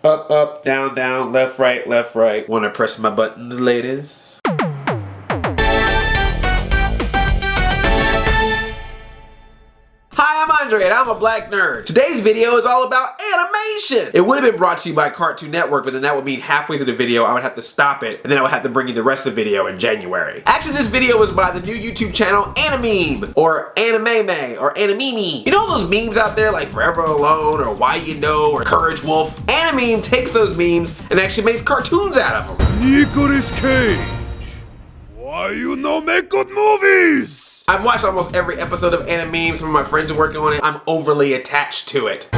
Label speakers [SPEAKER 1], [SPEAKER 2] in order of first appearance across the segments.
[SPEAKER 1] Up, up, down, down, left, right, left, right. Wanna press my buttons, ladies? Hi, I'm Andre, and I'm a black nerd. Today's video is all about animation. It would have been brought to you by Cartoon Network, but then that would mean halfway through the video, I would have to stop it, and then I would have to bring you the rest of the video in January. Actually, this video was by the new YouTube channel, Animeme, or Animeme, or Animeme. You know all those memes out there, like Forever Alone, or Why You Know, or Courage Wolf? Animeme takes those memes and actually makes cartoons out of them.
[SPEAKER 2] Nicolas Cage, why you no make good movies?
[SPEAKER 1] I've watched almost every episode of Animeme. Some of my friends are working on it. I'm overly attached to it.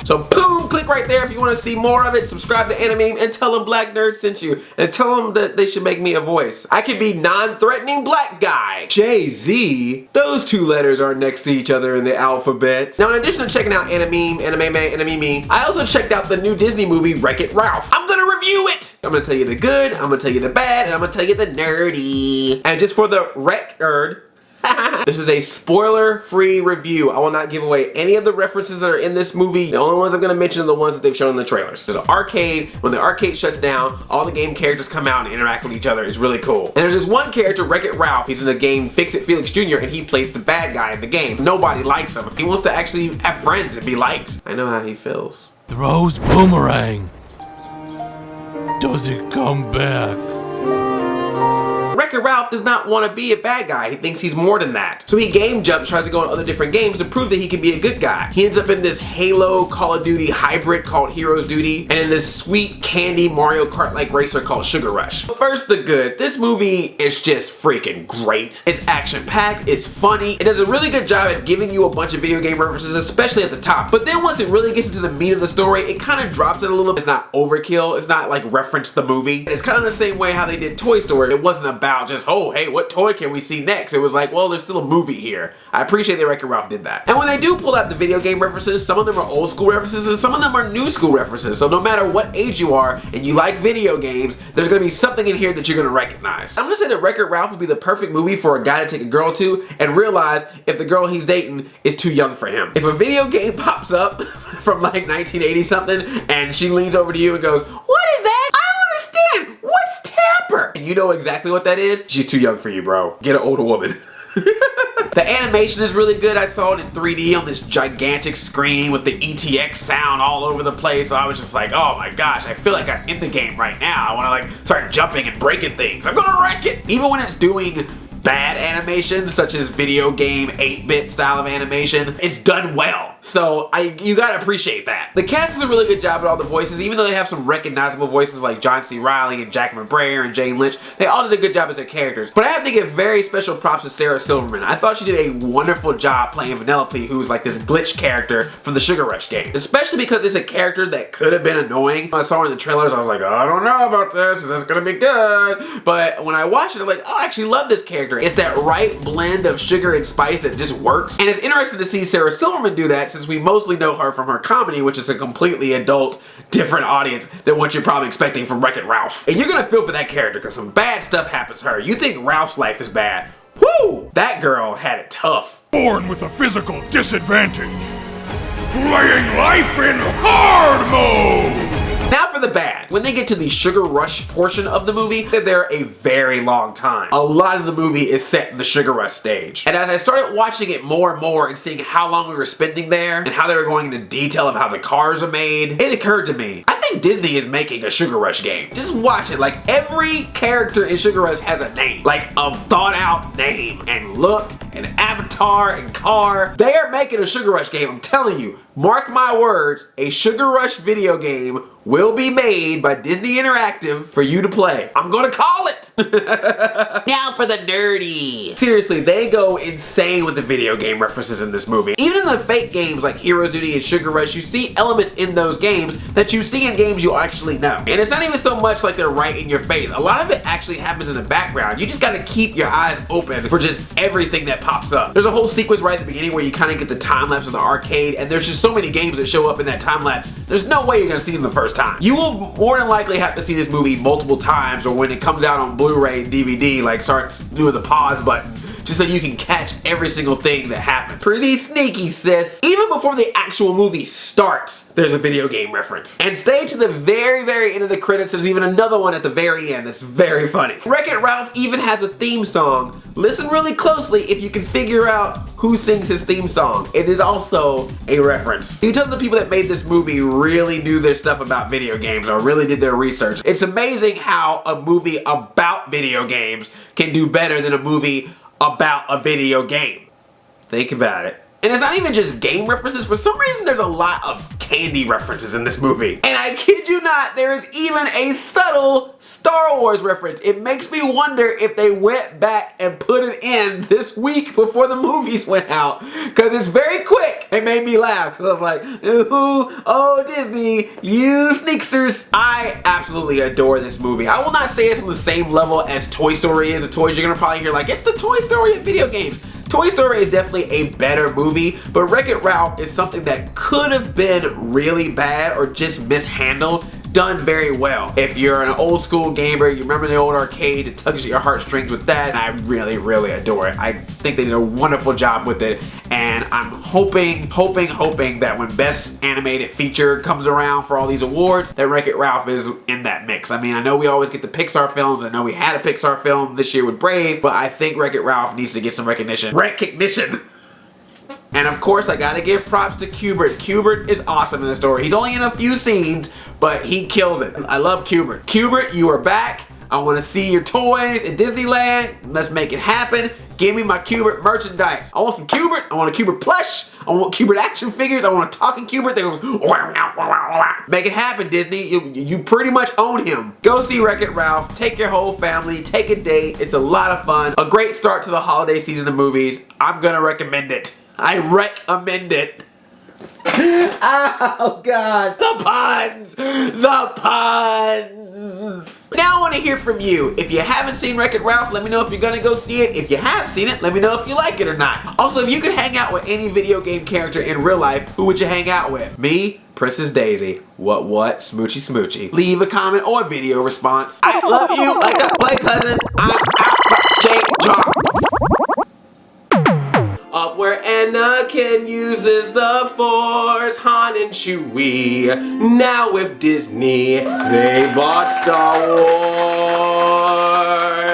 [SPEAKER 1] So boom, click right there if you want to see more of it. Subscribe to Animeme and tell them Black Nerd sent you. And tell them that they should make me a voice. I can be non-threatening black guy. Jay-Z, those two letters are next to each other in the alphabet. Now in addition to checking out Animeme, Animeme, I also checked out the new Disney movie Wreck-It Ralph. I'm gonna review it. I'm gonna tell you the good, I'm gonna tell you the bad, and I'm gonna tell you the nerdy. And just for the record, this is a spoiler-free review. I will not give away any of the references that are in this movie. The only ones I'm going to mention are the ones that they've shown in the trailers. There's an arcade. When the arcade shuts down, all the game characters come out and interact with each other. It's really cool. And there's this one character, Wreck-It Ralph. He's in the game Fix-It Felix Jr. and he plays the bad guy in the game. Nobody likes him. He wants to actually have friends and be liked. I know how he feels.
[SPEAKER 2] Throws boomerang. Does it come back?
[SPEAKER 1] Wreck-It Ralph does not want to be a bad guy. He thinks he's more than that. So he game jumps, tries to go on other different games to prove that he can be a good guy. He ends up in this Halo Call of Duty hybrid called Heroes Duty, and in this sweet candy Mario Kart-like racer called Sugar Rush. First, the good. This movie is just freaking great. It's action-packed, it's funny, it does a really good job at giving you a bunch of video game references, especially at the top. But then once it really gets into the meat of the story, it kind of drops it a little bit. It's not overkill, it's not like reference the movie. It's kind of the same way how they did Toy Story. It wasn't about just, oh, hey, what toy can we see next? It was like, well, there's still a movie here. I appreciate that Wreck-It Ralph did that. And when they do pull out the video game references, some of them are old school references and some of them are new school references. So no matter what age you are and you like video games, there's gonna be something in here that you're gonna recognize. I'm gonna say that Wreck-It Ralph would be the perfect movie for a guy to take a girl to and realize if the girl he's dating is too young for him. If a video game pops up from like 1980 something and she leans over to you and goes, what is that? I don't understand. What's Tapper? And you know exactly what that is. She's too young for you, bro. Get an older woman. The animation is really good. I saw it in 3D on this gigantic screen with the ETX sound all over the place. So I was just like, oh my gosh, I feel like I'm in the game right now. I want to like start jumping and breaking things. I'm gonna wreck it. Even when it's doing bad animation, such as video game 8-bit style of animation, it's done well. So you gotta appreciate that. The cast does a really good job at all the voices, even though they have some recognizable voices like John C. Reilly and Jack McBrayer and Jane Lynch. They all did a good job as their characters. But I have to give very special props to Sarah Silverman. I thought she did a wonderful job playing Vanellope, who's like this glitch character from the Sugar Rush game. Especially because it's a character that could have been annoying. When I saw her in the trailers, I was like, oh, I don't know about this. Is this gonna be good? But when I watched it, I'm like, oh, I actually love this character. It's that right blend of sugar and spice that just works. And it's interesting to see Sarah Silverman do that since we mostly know her from her comedy, which is a completely adult, different audience than what you're probably expecting from Wreck-It Ralph. And you're gonna feel for that character because some bad stuff happens to her. You think Ralph's life is bad. Woo! That girl had it tough.
[SPEAKER 2] Born with a physical disadvantage. Playing life in hard mode.
[SPEAKER 1] Now for the bad. When they get to the Sugar Rush portion of the movie, they're there a very long time. A lot of the movie is set in the Sugar Rush stage. And as I started watching it more and more and seeing how long we were spending there and how they were going into detail of how the cars are made, it occurred to me, I think Disney is making a Sugar Rush game. Just watch it. Like every character in Sugar Rush has a name. Like a thought out name and look and avatar and car. They are making a Sugar Rush game. I'm telling you. Mark my words, a Sugar Rush video game will be made by Disney Interactive for you to play. I'm gonna call it! Now for the nerdy. Seriously, they go insane with the video game references in this movie. Even in the fake games like Heroes Duty and Sugar Rush, you see elements in those games that you see in games you actually know. And it's not even so much like they're right in your face. A lot of it actually happens in the background. You just gotta keep your eyes open for just everything that pops up. There's a whole sequence right at the beginning where you kind of get the time lapse of the arcade, and there's just so many games that show up in that time lapse. There's no way you're gonna see them the first time. You will more than likely have to see this movie multiple times, or when it comes out on Blu-ray and DVD, like starts doing the pause button just so you can catch every single thing that happens. Pretty sneaky, sis. Even before the actual movie starts, there's a video game reference. And stay to the very, very end of the credits. There's even another one at the very end that's very funny. Wreck-It Ralph even has a theme song. Listen really closely if you can figure out who sings his theme song. It is also a reference. You tell the people that made this movie really knew their stuff about video games or really did their research. It's amazing how a movie about video games can do better than a movie about a video game. Think about it. And it's not even just game references. For some reason, there's a lot of candy references in this movie. And I kid you not, there is even a subtle Star Wars reference. It makes me wonder if they went back and put it in this week before the movies went out. Because it's very quick. It made me laugh. Because I was like, ooh, oh Disney, you sneaksters. I absolutely adore this movie. I will not say it's on the same level as Toy Story is. The toys you're going to probably hear like, it's the Toy Story of video games. Toy Story is definitely a better movie, but Wreck-It Ralph is something that could have been really bad or just mishandled, done very well. If you're an old school gamer, you remember the old arcades, it tugs at your heartstrings with that, and I really, really adore it. I think they did a wonderful job with it, and I'm hoping that when Best Animated Feature comes around for all these awards, that Wreck-It Ralph is in that mix. I mean, I know we always get the Pixar films, I know we had a Pixar film this year with Brave, but I think Wreck-It Ralph needs to get some recognition. Recognition! And of course, I gotta give props to Q*bert. Q*bert is awesome in the story. He's only in a few scenes, but he kills it. I love Q*bert. Q*bert, you are back. I wanna see your toys at Disneyland. Let's make it happen. Give me my Q*bert merchandise. I want some Q*bert. I want a Q*bert plush. I want Q*bert action figures. I want a talking Q*bert that goes wah, wah, wah, wah. Make it happen, Disney. You pretty much own him. Go see Wreck-It Ralph. Take your whole family. Take a date. It's a lot of fun. A great start to the holiday season of movies. I'm gonna recommend it. I recommend it. Oh God, the puns! The puns! Now I want to hear from you. If you haven't seen Wreck-It Ralph, let me know if you're gonna go see it. If you have seen it, let me know if you like it or not. Also, if you could hang out with any video game character in real life, who would you hang out with? Me? Princess Daisy. What? Smoochy smoochy. Leave a comment or video response. I love you like a play cousin. I'm out. Jake Jar. Up where Anakin uses the Force, Han and Chewie. Now with Disney, they bought Star Wars.